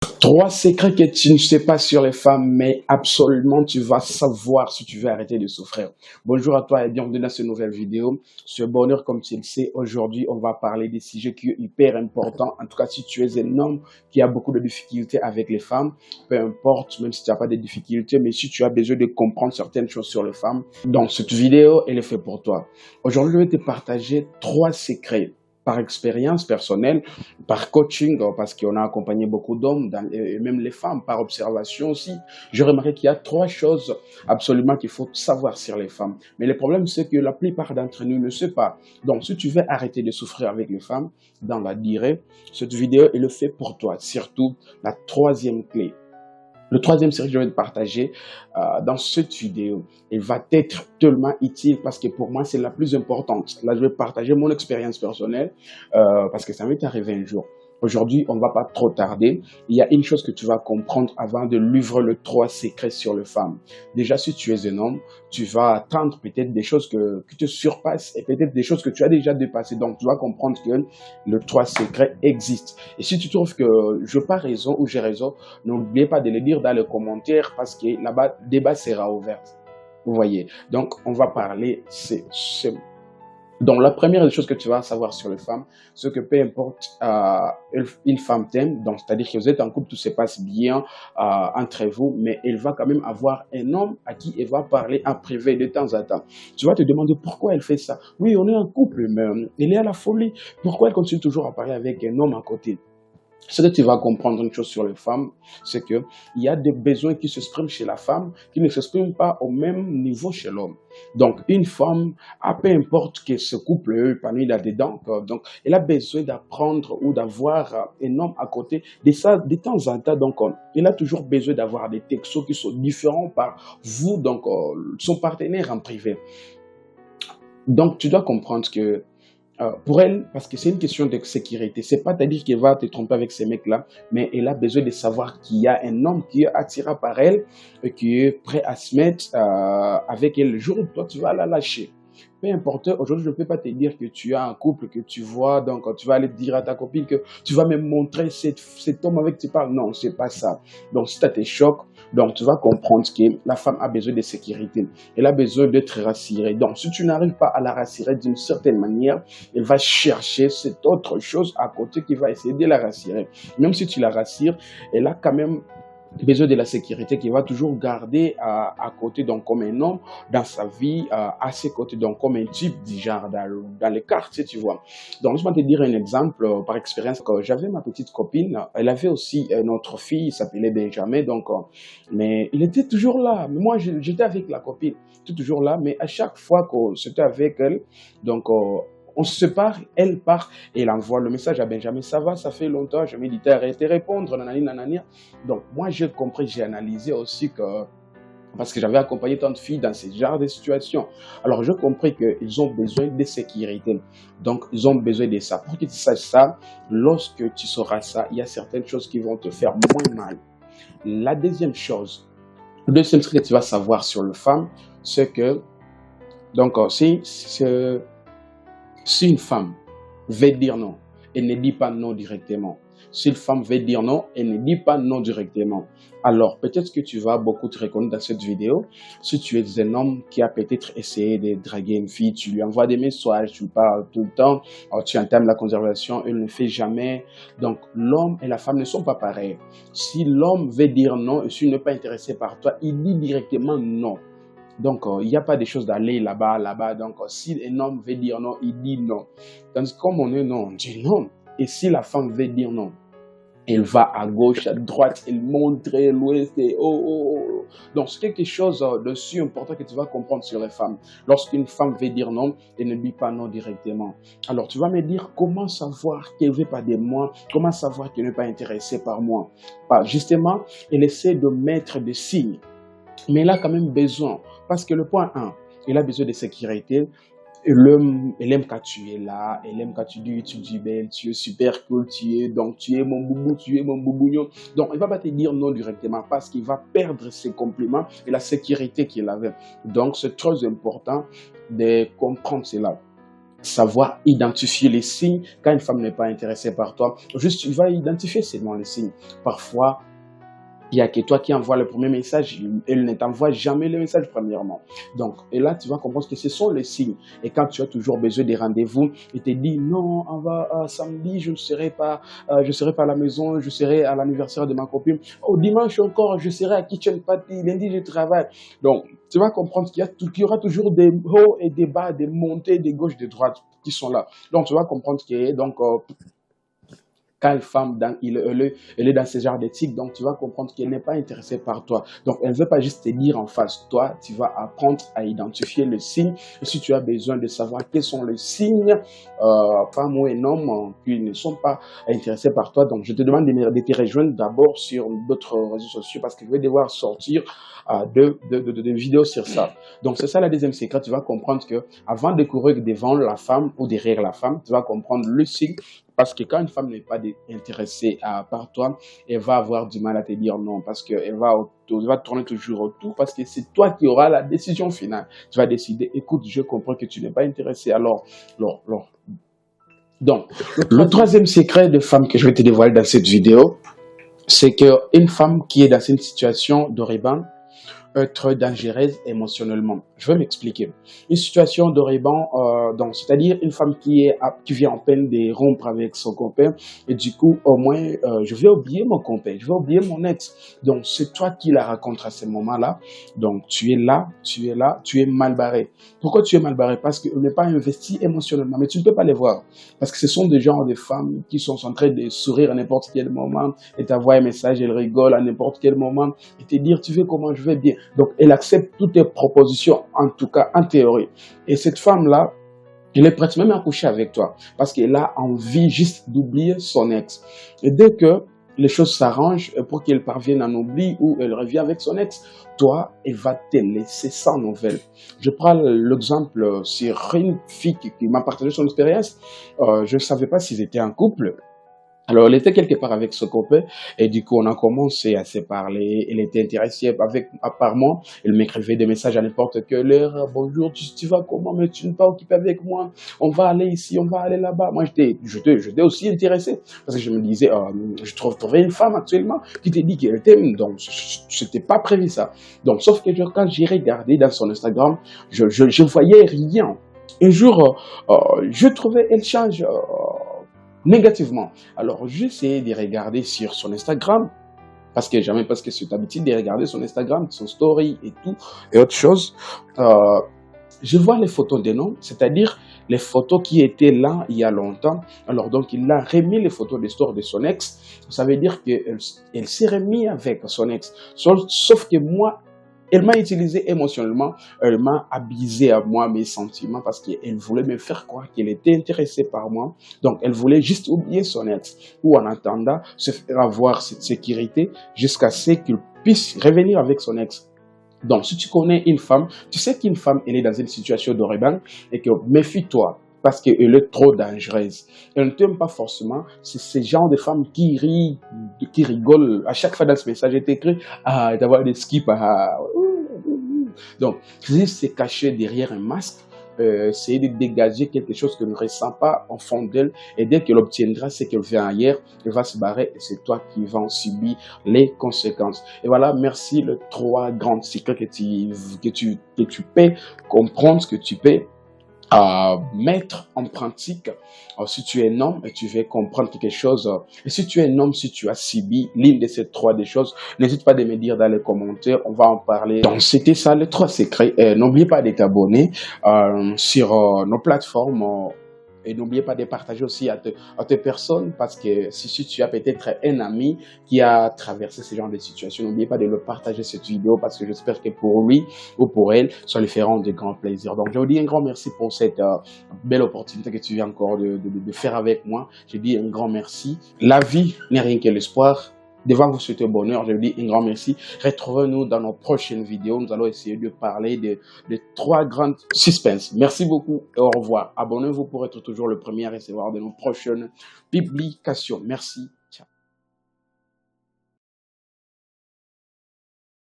Trois secrets que tu ne sais pas sur les femmes, mais absolument tu vas savoir si tu veux arrêter de souffrir. Bonjour à toi et bienvenue dans cette nouvelle vidéo. Ce bonheur, comme tu le sais, aujourd'hui, on va parler des sujets qui sont hyper importants. En tout cas, si tu es un homme qui a beaucoup de difficultés avec les femmes, peu importe, même si tu n'as pas de difficultés, mais si tu as besoin de comprendre certaines choses sur les femmes, donc cette vidéo, elle est faite pour toi. Aujourd'hui, je vais te partager trois secrets par expérience personnelle, par coaching, parce qu'on a accompagné beaucoup d'hommes, et même les femmes, par observation aussi. Je remarque qu'il y a trois choses absolument qu'il faut savoir sur les femmes. Mais le problème, c'est que la plupart d'entre nous ne savent pas. Donc, si tu veux arrêter de souffrir avec les femmes, dans la durée, cette vidéo est le fait pour toi. Surtout, la troisième clé. Le troisième série que je vais te partager dans cette vidéo, elle va être tellement utile parce que pour moi, c'est la plus importante. Là, je vais partager mon expérience personnelle parce que ça m'est arrivé un jour. Aujourd'hui, on ne va pas trop tarder. Il y a une chose que tu vas comprendre avant de livrer le trois secrets sur les femmes. Déjà, si tu es un homme, tu vas attendre peut-être des choses qui te surpassent et peut-être des choses que tu as déjà dépassées. Donc, tu vas comprendre que le trois secrets existe. Et si tu trouves que je n'ai pas raison ou j'ai raison, n'oubliez pas de le dire dans les commentaires parce que là-bas, le débat sera ouvert. Vous voyez. Donc, on va parler. Donc, la première des choses que tu vas savoir sur les femmes, c'est que peu importe une femme t'aime, donc c'est-à-dire que vous êtes en couple, tout se passe bien entre vous, mais elle va quand même avoir un homme à qui elle va parler en privé de temps en temps. Tu vas te demander pourquoi elle fait ça. Oui, on est en couple, mais elle est à la folie. Pourquoi elle continue toujours à parler avec un homme à côté? Ce que tu vas comprendre une chose sur les femmes, c'est qu'il y a des besoins qui s'expriment chez la femme qui ne s'expriment pas au même niveau chez l'homme. Donc, une femme, peu importe que ce couple épanoui là-dedans, donc, elle a besoin d'apprendre ou d'avoir un homme à côté de ça de temps en temps. Donc, elle a toujours besoin d'avoir des textos qui sont différents par vous, donc son partenaire en privé. Donc, tu dois comprendre que pour elle, parce que c'est une question de sécurité, c'est pas à dire qu'elle va te tromper avec ces mecs-là, mais elle a besoin de savoir qu'il y a un homme qui est attiré par elle et qui est prêt à se mettre avec elle le jour où toi tu vas la lâcher. Peu importe, aujourd'hui, je ne peux pas te dire que tu as un couple que tu vois, donc tu vas aller dire à ta copine que tu vas me montrer cet homme avec qui tu parles. Non, c'est pas ça. Donc, si ça te choque, donc tu vas comprendre que la femme a besoin de sécurité. Elle a besoin d'être rassurée. Donc, si tu n'arrives pas à la rassurer d'une certaine manière, elle va chercher cette autre chose à côté qui va essayer de la rassurer. Même si tu la rassures, elle a quand même besoin de la sécurité qu'il va toujours garder à côté, donc comme un homme dans sa vie, à ses côtés, donc comme un type du genre dans les quartiers, tu vois. Donc, je vais te dire un exemple par expérience. Quand j'avais ma petite copine, elle avait aussi une autre fille, il s'appelait Benjamin, donc, mais il était toujours là. Mais moi, j'étais avec la copine, j'étais toujours là, mais à chaque fois que j'étais avec elle, donc, on se sépare, elle part et elle envoie le message à Benjamin. Ça va, ça fait longtemps, je méditais, arrêtez de répondre, nanani, nanani. Donc, moi, j'ai compris, j'ai analysé aussi que, parce que j'avais accompagné tant de filles dans ce genre de situations. Alors, j'ai compris qu'ils ont besoin de sécurité. Donc, ils ont besoin de ça. Pour que tu saches ça, lorsque tu sauras ça, il y a certaines choses qui vont te faire moins mal. La deuxième chose, le deuxième truc que tu vas savoir sur le femme, c'est que, donc, si une femme veut dire non, elle ne dit pas non directement. Si une femme veut dire non, elle ne dit pas non directement. Alors, peut-être que tu vas beaucoup te reconnaître dans cette vidéo. Si tu es un homme qui a peut-être essayé de draguer une fille, tu lui envoies des messages, tu parles tout le temps, tu entames la conversation, elle ne fait jamais. Donc, l'homme et la femme ne sont pas pareils. Si l'homme veut dire non et s'il n'est pas intéressé par toi, il dit directement non. Donc, il n'y a pas de choses d'aller là-bas, là-bas. Donc, si un homme veut dire non, il dit non. Tandis que comme on est non, on dit non. Et si la femme veut dire non, elle va à gauche, à droite, elle montre l'ouest et oh, oh, oh. Donc, c'est quelque chose de si important que tu vas comprendre sur les femmes. Lorsqu'une femme veut dire non, elle ne dit pas non directement. Alors, tu vas me dire comment savoir qu'elle ne veut pas de moi, comment savoir qu'elle n'est pas intéressée par moi. Justement, elle essaie de mettre des signes. Mais elle a quand même besoin, parce que le point 1, elle a besoin de sécurité. Elle aime quand tu es là, elle aime quand tu dis belle, tu es super cool, donc tu es mon boubou, tu es mon boubougnon. Donc, elle ne va pas te dire non directement parce qu'il va perdre ses compliments et la sécurité qu'il avait. Donc, c'est très important de comprendre cela. savoir identifier les signes quand une femme n'est pas intéressée par toi. Juste, tu vas identifier seulement les signes. Parfois, il n'y a que toi qui envoie le premier message, elle ne t'envoie jamais le message premièrement. Donc, et là, tu vas comprendre que ce sont les signes. Et quand tu as toujours besoin des rendez-vous, il te dit non, on va samedi, je ne serai pas à la maison, je serai à l'anniversaire de ma copine. Au dimanche encore, je serai à kitchen party, lundi je travaille. Donc, tu vas comprendre qu'il y aura toujours des hauts et des bas, des montées, des gauches, des droites qui sont là. Donc, tu vas comprendre que quand une femme, elle est dans ce genre d'éthique, donc tu vas comprendre qu'elle n'est pas intéressée par toi. Donc, elle ne veut pas juste te dire en face. Toi, tu vas apprendre à identifier le signe. Et si tu as besoin de savoir quels sont les signes, femmes ou un homme qui ne sont pas intéressés par toi, donc je te demande de te rejoindre d'abord sur d'autres réseaux sociaux parce que je vais devoir sortir de vidéos sur ça. Donc, c'est ça la deuxième secret. Tu vas comprendre que avant de courir devant la femme ou derrière la femme, tu vas comprendre le signe. Parce que quand une femme n'est pas intéressée par toi, elle va avoir du mal à te dire non. Parce qu'elle va tourner toujours autour. Parce que c'est toi qui auras la décision finale. Tu vas décider, écoute, je comprends que tu n'es pas intéressé. Alors. Donc, le troisième secret de femme que je vais te dévoiler dans cette vidéo, c'est qu'une femme qui est dans une situation de rébellion, être dangereuse émotionnellement. Je vais m'expliquer. Une situation de rebond, donc c'est-à-dire une femme qui vient en peine de rompre avec son copain et du coup au moins je vais oublier mon copain, je vais oublier mon ex. Donc c'est toi qui la racontes à ce moment-là. Donc tu es mal barré. Pourquoi tu es mal barré? Parce qu'elle n'est pas investie émotionnellement, mais tu ne peux pas les voir parce que ce sont des genres de femmes qui sont en train de sourire à n'importe quel moment et t'envoient un message, elles rigolent à n'importe quel moment et te dire tu veux comment je vais bien. Donc, elle accepte toutes tes propositions, en tout cas en théorie. Et cette femme-là, elle est prête même à coucher avec toi parce qu'elle a envie juste d'oublier son ex. Et dès que les choses s'arrangent pour qu'elle parvienne à en oubli ou elle revient avec son ex, toi, elle va te laisser sans nouvelles. Je prends l'exemple sur une fille qui m'a partagé son expérience. Je ne savais pas s'ils étaient en couple. Alors, elle était quelque part avec ce copain et du coup, on a commencé à se parler. Elle était intéressée par moi. Elle m'écrivait des messages à n'importe quelle heure. Bonjour, tu vas comment? Mais tu n'es pas occupé avec moi. On va aller ici, on va aller là-bas. Moi, j'étais aussi intéressé parce que je me disais, je trouvais une femme actuellement qui te dit qu'elle t'aime. Donc, c'était pas prévu ça. Donc, sauf que quand j'ai regardé dans son Instagram, je voyais rien. Un jour, je trouvais, elle change. Négativement. Alors, j'essayais de regarder sur son Instagram, parce que c'est habitude de regarder son Instagram, son story et tout, et autre chose. Je vois les photos des noms, c'est-à-dire les photos qui étaient là il y a longtemps. Alors, donc, il a remis les photos des stores de son ex. Ça veut dire qu'elle s'est remise avec son ex. Sauf que moi, elle m'a utilisé émotionnellement, elle m'a abusé à moi, mes sentiments, parce qu'elle voulait me faire croire qu'elle était intéressée par moi. Donc, elle voulait juste oublier son ex, ou en attendant, se faire avoir cette sécurité jusqu'à ce qu'il puisse revenir avec son ex. Donc, si tu connais une femme, tu sais qu'une femme, elle est dans une situation de rebelle et que méfie-toi parce qu'elle est trop dangereuse. Elle ne t'aime pas forcément. C'est ce genre de femme qui rit, qui rigole. À chaque fois dans ce message, elle t'écrit, d'avoir des skips, Donc, c'est caché derrière un masque. Essayer de dégager quelque chose qu'elle ne ressent pas en fond d'elle et dès qu'elle obtiendra ce qu'elle veut ailleurs, elle va se barrer et c'est toi qui vas en subir les conséquences. Et voilà, merci les trois grands secrets que tu peux comprendre, que tu peux mettre en pratique si tu es un homme et tu veux comprendre quelque chose. Et si tu es un homme, si tu as subi l'une de ces trois des choses, n'hésite pas à me dire dans les commentaires, on va en parler. Donc c'était ça les trois secrets. N'oubliez pas de t'abonner sur nos plateformes. Et n'oubliez pas de partager aussi à tes personnes parce que si tu as peut-être un ami qui a traversé ce genre de situation, n'oubliez pas de le partager cette vidéo parce que j'espère que pour lui ou pour elle, ça lui fera de grands plaisirs. Donc, je vous dis un grand merci pour cette belle opportunité que tu viens encore de faire avec moi. Je dis un grand merci. La vie n'est rien que l'espoir. Devant vous souhaiter bonheur, je vous dis un grand merci. Retrouvez-nous dans nos prochaines vidéos. Nous allons essayer de parler de trois grandes suspens. Merci beaucoup et au revoir. Abonnez-vous pour être toujours le premier à recevoir de nos prochaines publications. Merci.